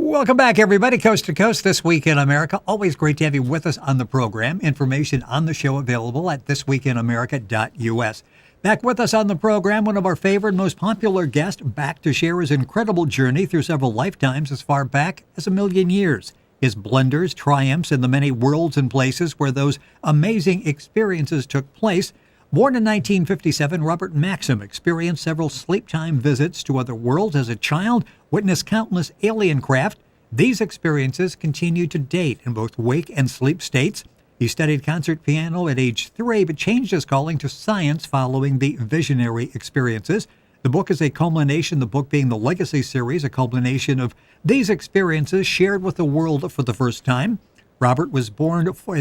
Welcome back, everybody, coast to coast, This Week in America. Always great to have you with us on the program. Information on the show available at thisweekinamerica.us. Back with us on the program, one of our favorite, most popular guests, back to share his incredible journey through several lifetimes as far back as 1,000,000 years. His blunders, triumphs, and the many worlds and places where those amazing experiences took place. Born in 1957, Robert Maxxim experienced several sleep-time visits to other worlds as a child, witnessed countless alien craft. These experiences continue to date in both wake and sleep states. He studied concert piano at age 3, but changed his calling to science following the visionary experiences. The book is a culmination, the book being the Legacy series, a culmination of these experiences shared with the world for the first time. Robert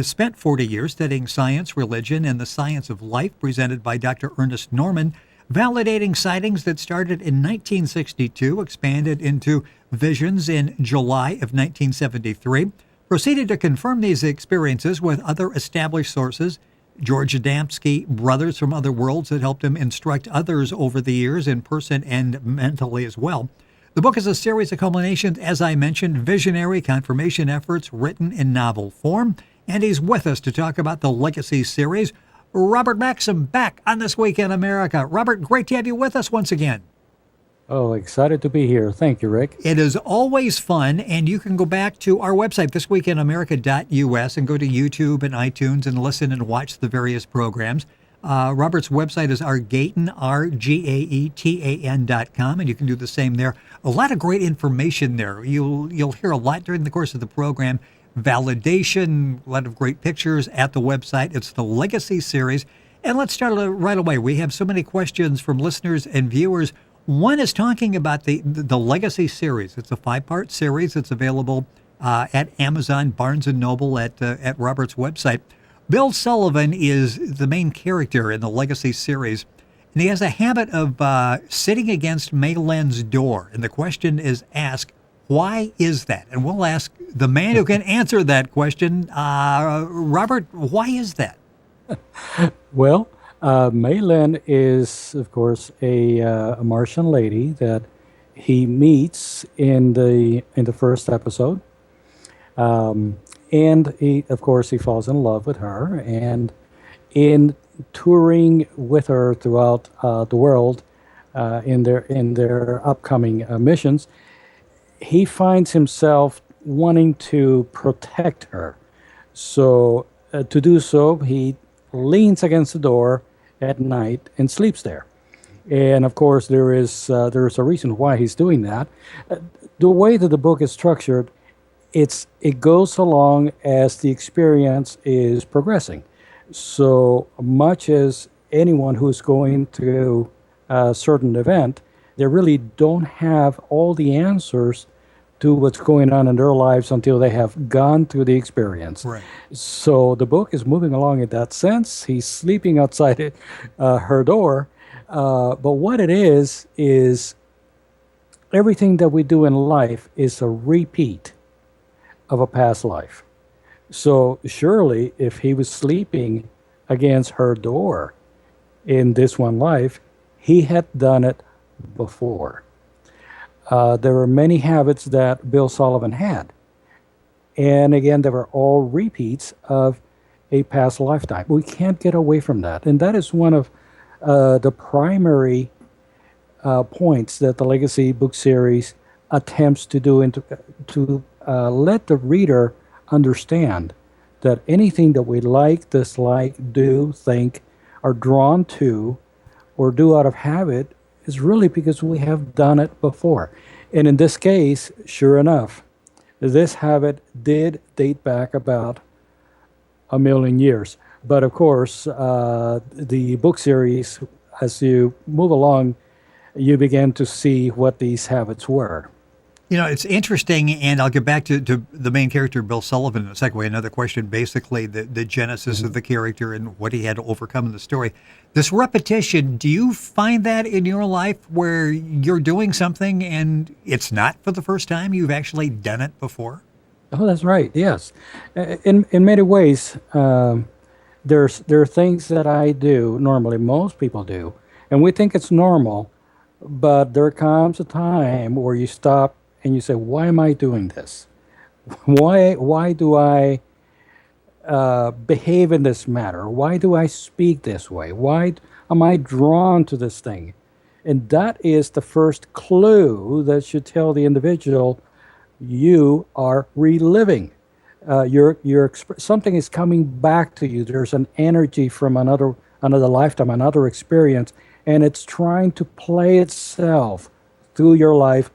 spent 40 years studying science, religion, and the science of life, presented by Dr. Ernest Norman, validating sightings that started in 1962, expanded into visions in July of 1973, proceeded to confirm these experiences with other established sources, George Adamski brothers from other worlds that helped him instruct others over the years in person and mentally as well. The book is a series of culminations, as I mentioned, visionary confirmation efforts written in novel form. And he's with us to talk about the Legacy series. Robert Maxxim back on This Week in America. Robert, great to have you with us once again. Oh, excited to be here. Thank you, Rick. It is always fun, and you can go back to our website, thisweekinamerica.us, and go to YouTube and iTunes and listen and watch the various programs. Robert's website is Argaetan, RGAETAN.com, and you can do the same there. A lot of great information there. You'll hear a lot during the course of the program. Validation, a lot of great pictures at the website. It's the Legacy series. And let's start right away. We have so many questions from listeners and viewers. One is talking about the Legacy series. It's a 5-part series. It's available at Amazon, Barnes & Noble, at Robert's website. Bill Sullivan is the main character in the Legacy series, and he has a habit of sitting against Maylen's door. And the question is asked, why is that? And we'll ask the man who can answer that question. Robert, why is that? Well, Maylen is, of course, a Martian lady that he meets in the first episode. And he falls in love with her, and in touring with her throughout the world in their upcoming missions, he finds himself wanting to protect her. So to do so, he leans against the door at night and sleeps there. And of course, there's a reason why he's doing that. The way that the book is structured, it goes along as the experience is progressing. So much as anyone who's going to a certain event, they really don't have all the answers to what's going on in their lives until they have gone through the experience. Right. So the book is moving along in that sense. He's sleeping outside her door. But what it is everything that we do in life is a repeat of a past life. So surely if he was sleeping against her door in this one life, he had done it before. There were many habits that Bill Sullivan had. And again, they were all repeats of a past lifetime. We can't get away from that. And that is one of the primary points that the Legacy book series attempts to do, and to let the reader understand that anything that we like, dislike, do, think, are drawn to, or do out of habit is really because we have done it before. And in this case, sure enough, this habit did date back about 1,000,000 years. But of course, the book series, as you move along, you begin to see what these habits were. You know, it's interesting, and I'll get back to the main character, Bill Sullivan, in a second. Another question, basically, the genesis of the character and what he had to overcome in the story. This repetition, do you find that in your life where you're doing something and it's not for the first time? You've actually done it before? Oh, that's right, yes. In many ways, there are things that I do, normally most people do, and we think it's normal, but there comes a time where you stop and you say, why am I doing this? Why do I behave in this manner? Why do I speak this way? Why am I drawn to this thing? And that is the first clue that should tell the individual you are reliving. Something is coming back to you. There's an energy from another lifetime, another experience, and it's trying to play itself through your life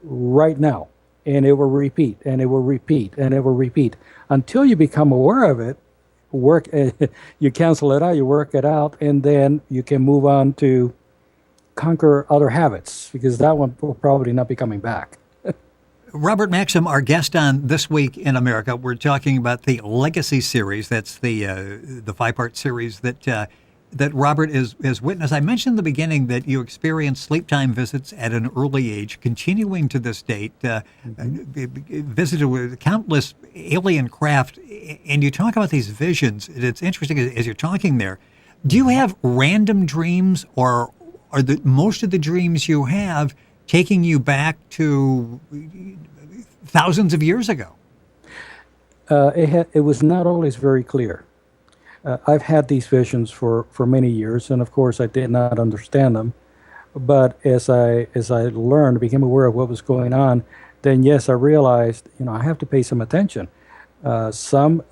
right now. And it will repeat, and it will repeat, and it will repeat until you become aware of it. You cancel it out, you work it out, and then you can move on to conquer other habits, because that one will probably not be coming back. Robert Maxxim, our guest on This Week in America. We're talking about the Legacy series. That's the 5-part series that Robert is witness. I mentioned in the beginning that you experienced sleep time visits at an early age, continuing to this date, visited with countless alien craft, and you talk about these visions. It's interesting as you're talking there. Do you have random dreams, or are most of the dreams you have taking you back to thousands of years ago? It was not always very clear. I've had these visions for many years, and of course I did not understand them. But as I learned, became aware of what was going on, then yes, I realized, I have to pay some attention. Some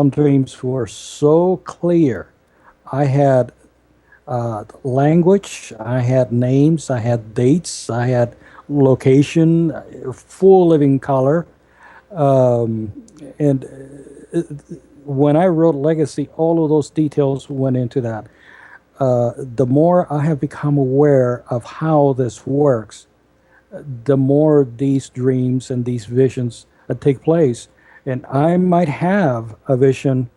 dreams were so clear. I had language, I had names, I had dates, I had location, full living color, and when I wrote Legacy, all of those details went into that. The more I have become aware of how this works, the more these dreams and these visions take place. And I might have a vision,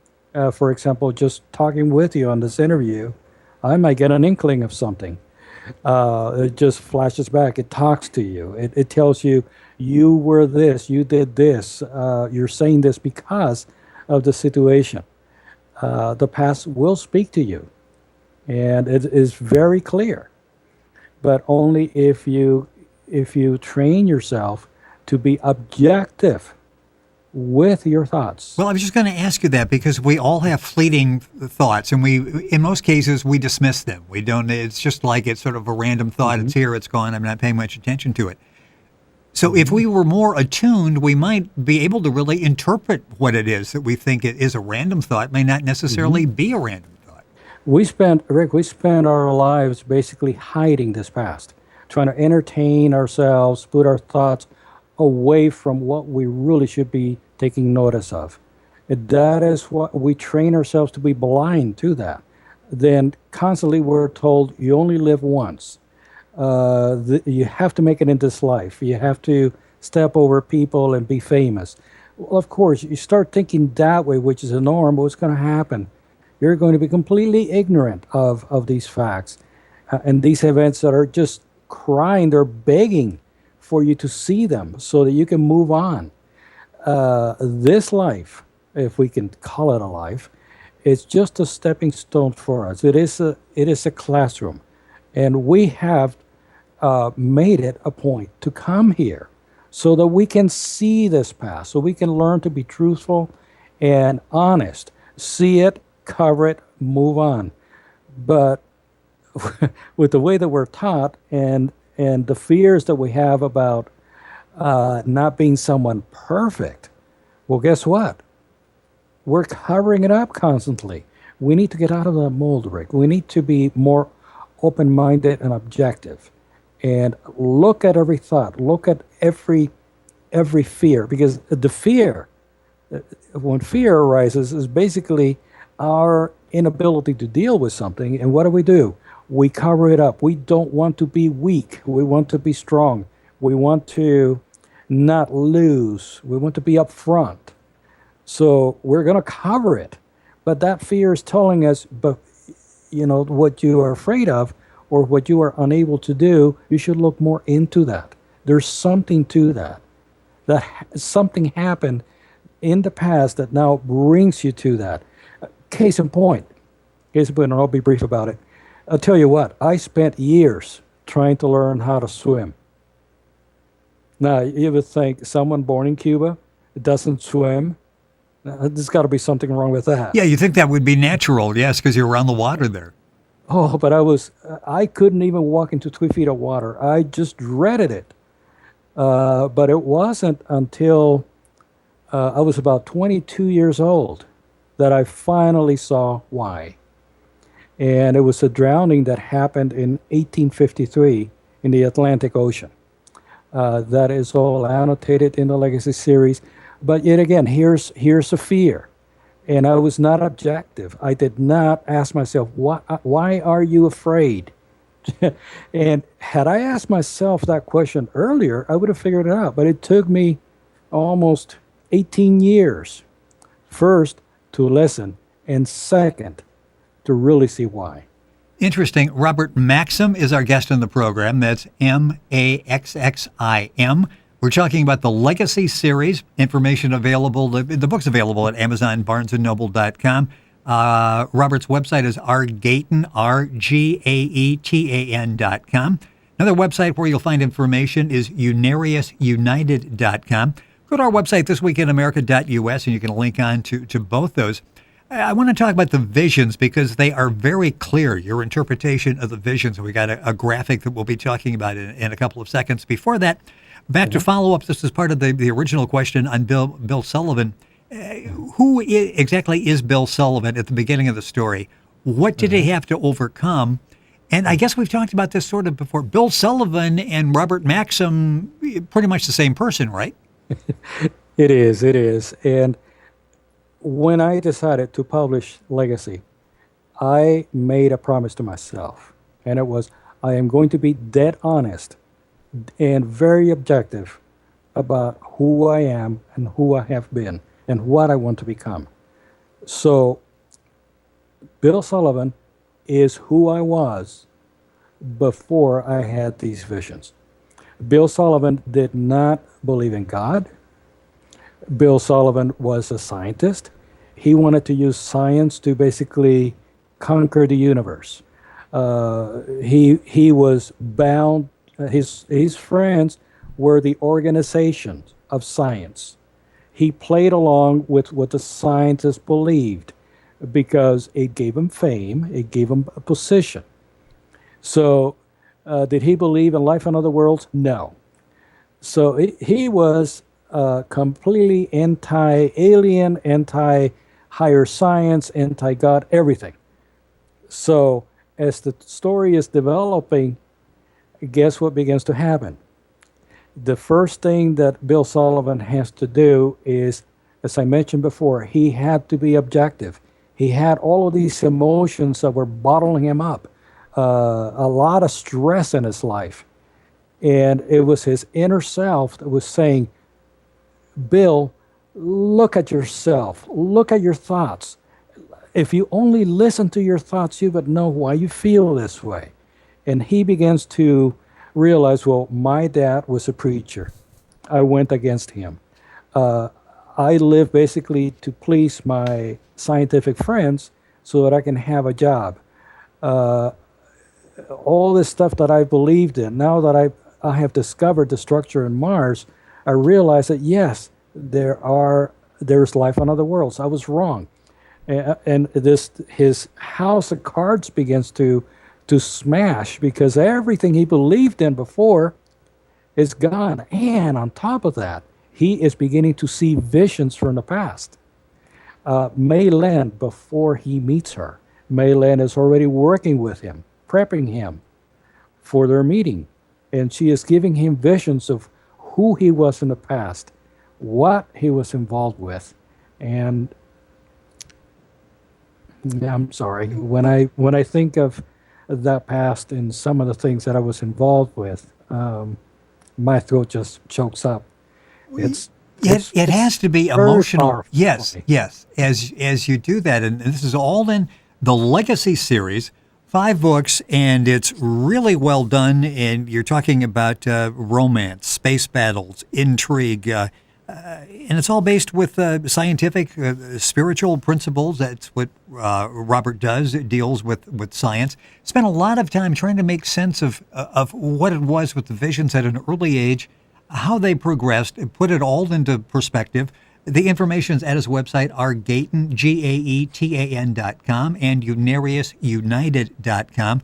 for example, just talking with you on this interview, I might get an inkling of something. It just flashes back. It talks to you. It tells you, you were this, you did this, you're saying this because of the situation. The past will speak to you, and it is very clear, but only if you train yourself to be objective with your thoughts. Well, I was just going to ask you that, because we all have fleeting thoughts, and in most cases, we dismiss them. We don't. It's just like it's sort of a random thought. Mm-hmm. It's here, it's gone. I'm not paying much attention to it. So if we were more attuned, we might be able to really interpret what it is that we think it is a random thought. It may not necessarily be a random thought. We spend our lives basically hiding this past, trying to entertain ourselves, put our thoughts away from what we really should be taking notice of. And that is what we train ourselves to be blind to that. Then constantly we're told you only live once. You have to make it in this life. You have to step over people and be famous. Well, of course, you start thinking that way, which is a norm. What's going to happen? You're going to be completely ignorant of these facts and these events that are just crying. They're begging for you to see them so that you can move on. This life, if we can call it a life, is just a stepping stone for us. It is a classroom, and we have made it a point to come here so that we can see this past, so we can learn to be truthful and honest, see it, cover it, move on. But with the way that we're taught and the fears that we have about not being someone perfect, well, guess what? We're covering it up constantly. We need to get out of the mold, Rick. We need to be more open-minded and objective, and look at every thought, look at every fear, because the fear, when fear arises, is basically our inability to deal with something. And what do? We cover it up. We don't want to be weak. We want to be strong. We want to not lose. We want to be upfront. So we're going to cover it. But that fear is telling us, but what you are afraid of or what you are unable to do, you should look more into that. There's something to that. Something happened in the past that now brings you to that. Case in point, and I'll be brief about it. I'll tell you what, I spent years trying to learn how to swim. Now, you would think someone born in Cuba doesn't swim. There's got to be something wrong with that. Yeah, you think that would be natural, yes, because you're around the water there. Oh, but I couldn't even walk into 3 feet of water. I just dreaded it. But it wasn't until I was about 22 years old that I finally saw why. And it was a drowning that happened in 1853 in the Atlantic Ocean. That is all annotated in the Legacy series. But yet again, here's a fear. And I was not objective. I did not ask myself, why are you afraid? And had I asked myself that question earlier, I would have figured it out. But it took me almost 18 years, first, to listen, and second, to really see why. Interesting. Robert Maxxim is our guest on the program. That's Maxxim. We're talking about the Legacy series. Information available. The book's available at Amazon, BarnesandNoble.com. Robert's website is rgaetan.com. Another website where you'll find information is unariusunited.com. Go to our website, thisweekinamerica.us, and you can link on to both those. I want to talk about the visions because they are very clear, your interpretation of the visions. We got a graphic that we'll be talking about in a couple of seconds. Before that, back to follow up, this is part of the original question on Bill Sullivan. Who exactly is Bill Sullivan at the beginning of the story? What did he have to overcome? And I guess we've talked about this sort of before. Bill Sullivan and Robert Maxxim, pretty much the same person, right? It is. And when I decided to publish Legacy, I made a promise to myself. And it was, I am going to be dead honest and very objective about who I am and who I have been and what I want to become. So Bill Sullivan is who I was before I had these visions. Bill Sullivan did not believe in God. Bill Sullivan was a scientist. He wanted to use science to basically conquer the universe. He was bound. His friends were the organizations of science. He played along with what the scientists believed because it gave him fame, it gave him a position. So did he believe in life on other worlds? No. So he was completely anti-alien, anti-higher science, anti-God, everything. So as the story is developing, guess what begins to happen? The first thing that Bill Sullivan has to do is, as I mentioned before, he had to be objective. He had all of these emotions that were bottling him up, a lot of stress in his life. And it was his inner self that was saying, Bill, look at yourself. Look at your thoughts. If you only listen to your thoughts, you would know why you feel this way. And he begins to realize, well, my dad was a preacher. I went against him. I live basically to please my scientific friends so that I can have a job. All this stuff that I believed in, now that I have discovered the structure in Mars, I realize that yes, there's life on other worlds. I was wrong. And his house of cards begins to smash because everything he believed in before is gone. And on top of that, he is beginning to see visions from the past. May Lin, before he meets her, May Lin is already working with him, prepping him for their meeting. And she is giving him visions of who he was in the past, what he was involved with. And I'm sorry, when I think of that past and some of the things that I was involved with, my throat just chokes up. It has to be emotional. Powerful. Yes. As you do that, and this is all in the Legacy series, 5 books, and it's really well done. And you're talking about romance, space battles, intrigue, and it's all based with scientific, spiritual principles. That's what Robert does. It deals with science. Spent a lot of time trying to make sense of what it was with the visions at an early age. how they progressed, put it all into perspective. The information's at his website, argaetan, GAETAN.com, and unariusunited.com.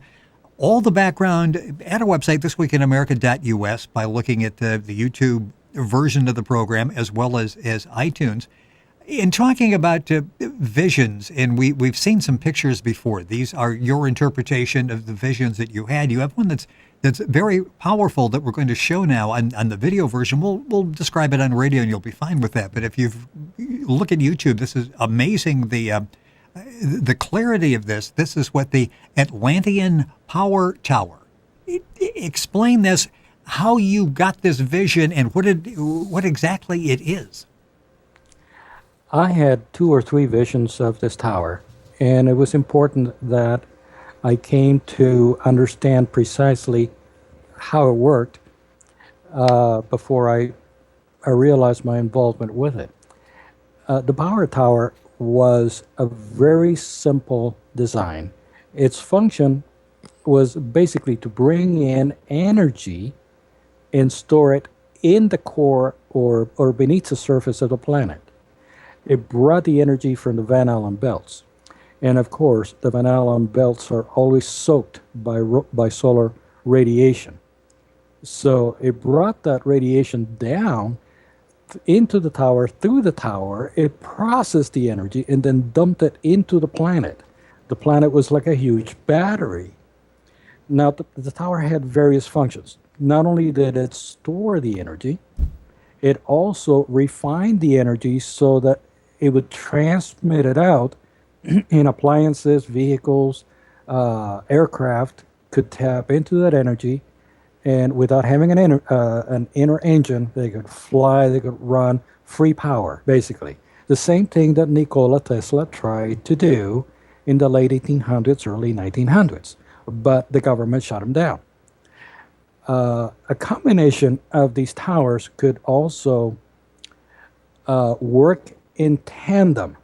All the background at our website, thisweekinamerica.us, by looking at the YouTube version of the program as well as iTunes. In talking about visions, and we've seen some pictures before. These are your interpretation of the visions that you had. You have one that's very powerful that we're going to show now on the video version. We'll describe it on radio, and you'll be fine with that. But if you look at YouTube, this is amazing. The clarity of this. This is what the Atlantean Power Tower. Explain this. How you got this vision and what exactly it is. I had 2 or 3 visions of this tower, and it was important that I came to understand precisely how it worked before I realized my involvement with it. The power tower was a very simple design. Its function was basically to bring in energy and store it in the core or beneath the surface of the planet. It brought the energy from the Van Allen belts. And of course, the Van Allen belts are always soaked by solar radiation. So it brought that radiation down into the tower, through the tower. It processed the energy and then dumped it into the planet. The planet was like a huge battery. Now, the tower had various functions. Not only did it store the energy, it also refined the energy so that it would transmit it out in appliances, vehicles, aircraft could tap into that energy, and without having an inner engine, they could fly, they could run, free power, basically. The same thing that Nikola Tesla tried to do in the late 1800s, early 1900s, but the government shut him down. A combination of these towers could also work in tandem,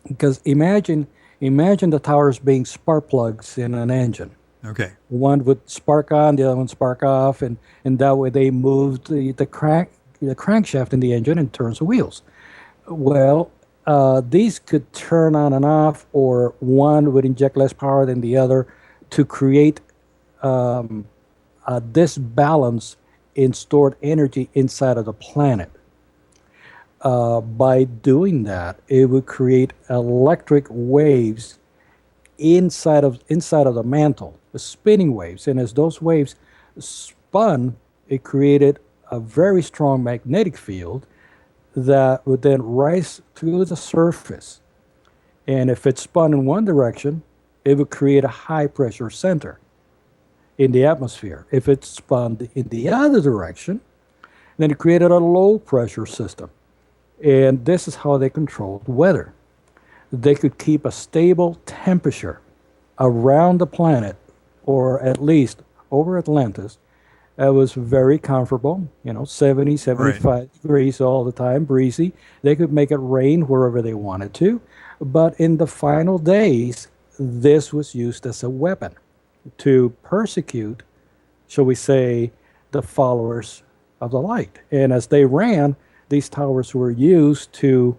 because imagine the towers being spark plugs in an engine. Okay. One would spark on, the other one spark off, and that way they moved the crankshaft in the engine and turns the wheels. Well, these could turn on and off, or one would inject less power than the other to create this balance in stored energy inside of the planet. By doing that, it would create electric waves inside of the mantle, the spinning waves. And as those waves spun, it created a very strong magnetic field that would then rise to the surface. And if it spun in one direction, it would create a high pressure center in the atmosphere. If it spun in the other direction, then it created a low pressure system. And this is how they controlled weather. They could keep a stable temperature around the planet, or at least over Atlantis. It was very comfortable, 70, 75 Right. degrees all the time, breezy. They could make it rain wherever they wanted to. But in the final days, this was used as a weapon to persecute, shall we say, the followers of the light. And as they ran, these towers were used to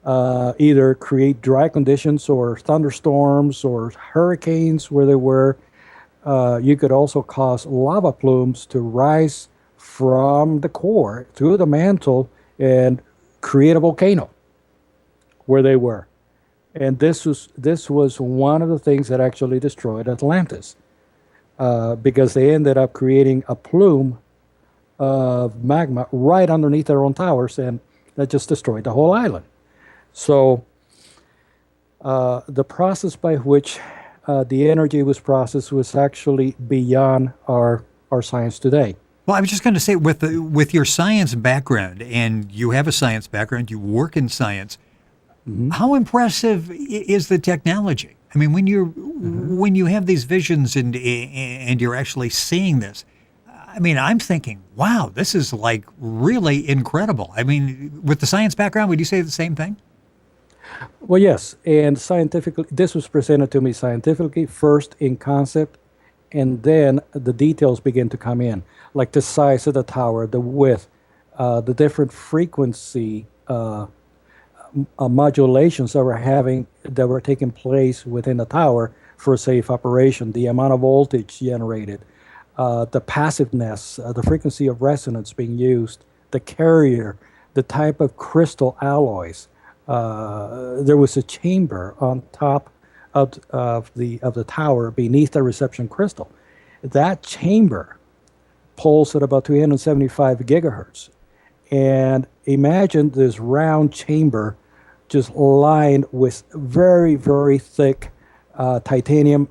either create dry conditions or thunderstorms or hurricanes where they were. You could also cause lava plumes to rise from the core through the mantle and create a volcano where they were. And this was one of the things that actually destroyed Atlantis, because they ended up creating a plume of magma right underneath their own towers, and that just destroyed the whole island. So the process by which the energy was processed was actually beyond our science today. Well, I was just going to say, with your science background, and you have a science background, you work in science, how impressive is the technology? I mean, when you have these visions and you're actually seeing this, I mean, I'm thinking, wow, this is like really incredible. I mean, with the science background, would you say the same thing? Well, yes, and scientifically, this was presented to me scientifically, first in concept, and then the details begin to come in, like the size of the tower, the width, the different frequency modulations that were taking place within the tower for safe operation, the amount of voltage generated, the passiveness, the frequency of resonance being used, the carrier, the type of crystal alloys. There was a chamber on top of the tower beneath the reception crystal. That chamber pulls at about 375 gigahertz. And imagine this round chamber just lined with very, very thick titanium,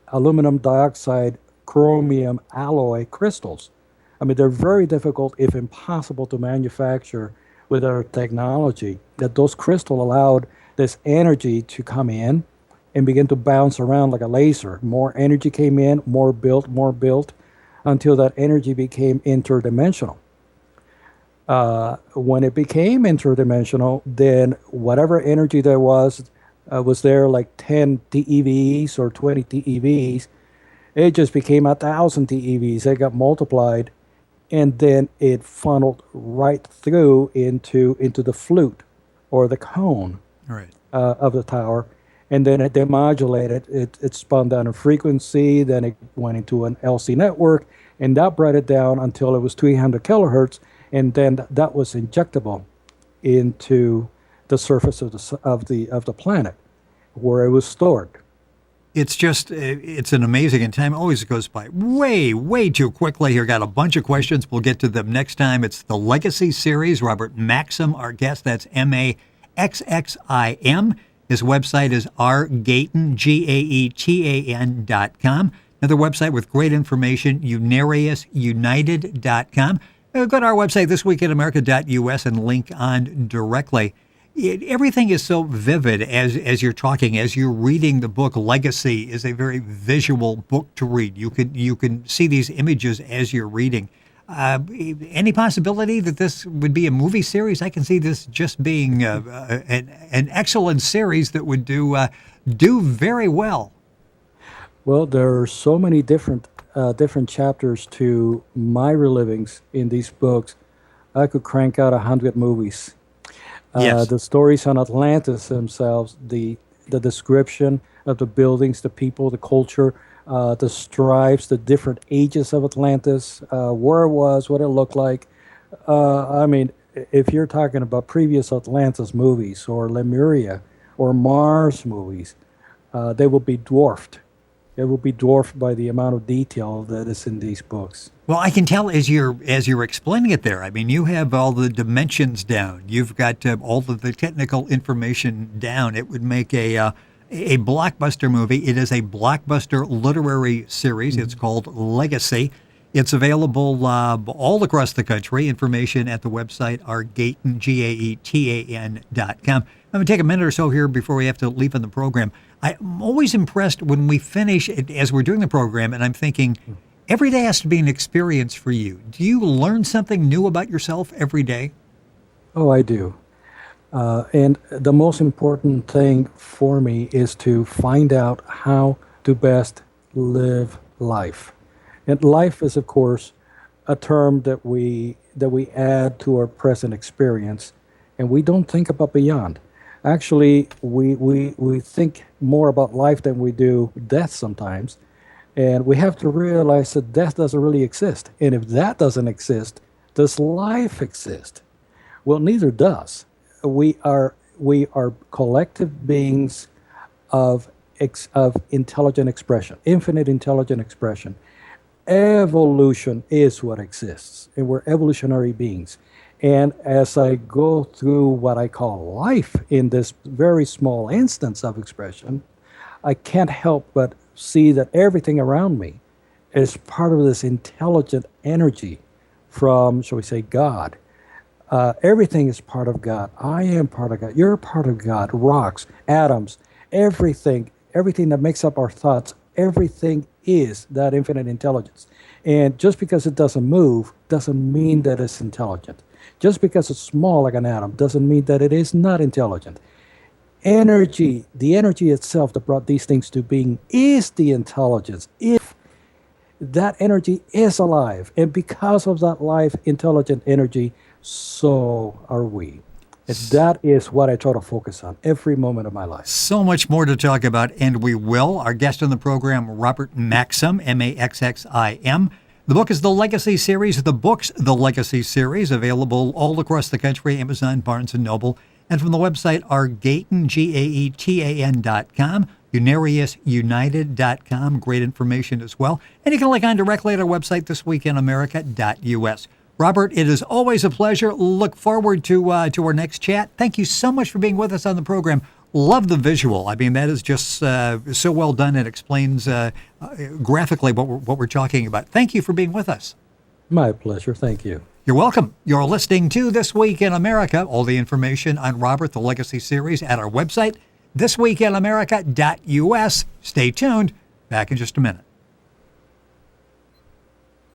aluminum dioxide, chromium alloy crystals. I mean, they're very difficult, if impossible, to manufacture with our technology. That those crystals allowed this energy to come in and begin to bounce around like a laser. More energy came in, more built, until that energy became interdimensional. When it became interdimensional, then whatever energy there was there like 10 TeVs or 20 TeVs. It just became 1,000 TeVs. It got multiplied, and then it funneled right through into the flute or the cone of the tower. And then it demodulated. It spun down in frequency. Then it went into an LC network, and that brought it down until it was 300 kilohertz. And then that was injectable into the surface of the planet, where it was stored. It's an amazing, and time always goes by way too quickly here. Got a bunch of questions. We'll get to them next time. It's the Legacy series. Robert Maxxim, our guest. That's Maxxim. His website is rgaetan, GAETAN.com. Another website with great information, unariusunited.com. Go to our website, thisweekinamerica.us, and link on directly. Everything is so vivid as you're talking, as you're reading the book. Legacy is a very visual book to read. You can see these images as you're reading. Any possibility that this would be a movie series? I can see this just being an excellent series that would do very well. Well, there are so many different chapters to my relivings in these books. I could crank out 100 movies. Yes. The stories on Atlantis themselves, the description of the buildings, the people, the culture, the stripes, the different ages of Atlantis, where it was, what it looked like. I mean, if you're talking about previous Atlantis movies or Lemuria or Mars movies, they will be dwarfed. It will be dwarfed by the amount of detail that is in these books. Well, I can tell as you're explaining it there. I mean, you have all the dimensions down. You've got all of the technical information down. It would make a blockbuster movie. It is a blockbuster literary series. Mm-hmm. It's called Legacy. It's available all across the country. Information at the website rgaetan, GAETAN.com. I'm going to take a minute or so here before we have to leave on the program. I'm always impressed when we finish, as we're doing the program, and I'm thinking, every day has to be an experience for you. Do you learn something new about yourself every day? Oh, I do. And the most important thing for me is to find out how to best live life. And life is, of course, a term that we add to our present experience, and we don't think about beyond. Actually, we think more about life than we do death sometimes. And we have to realize that death doesn't really exist. And if that doesn't exist, does life exist? Well, neither does. We are collective beings of intelligent expression, infinite intelligent expression. Evolution is what exists, and we're evolutionary beings. And as I go through what I call life in this very small instance of expression, I can't help but see that everything around me is part of this intelligent energy from, shall we say, God. Everything is part of God. I am part of God. You're part of God. Rocks, atoms, everything that makes up our thoughts, everything is that infinite intelligence. And just because it doesn't move doesn't mean that it's intelligent. Just because it's small like an atom doesn't mean that it is not intelligent. Energy, the energy itself that brought these things to being, is the intelligence. If that energy is alive. And because of that life, intelligent energy, so are we. And that is what I try to focus on every moment of my life. So much more to talk about, and we will. Our guest on the program, Robert Maxxim, Maxxim. The book is The Legacy Series. The book's The Legacy Series, available all across the country, Amazon, Barnes & Noble, and from the website Argaetan, GAETAN.com, UnariusUnited.com. Great information as well. And you can log on directly at our website, thisweekinamerica.us. Robert, it is always a pleasure. Look forward to our next chat. Thank you so much for being with us on the program. Love the visual. I mean, that is just so well done. It explains graphically what we're talking about. Thank you for being with us. My pleasure. Thank you. You're welcome. You're listening to This Week in America. All the information on Robert, the Legacy Series, at our website, thisweekinamerica.us. Stay tuned. Back in just a minute.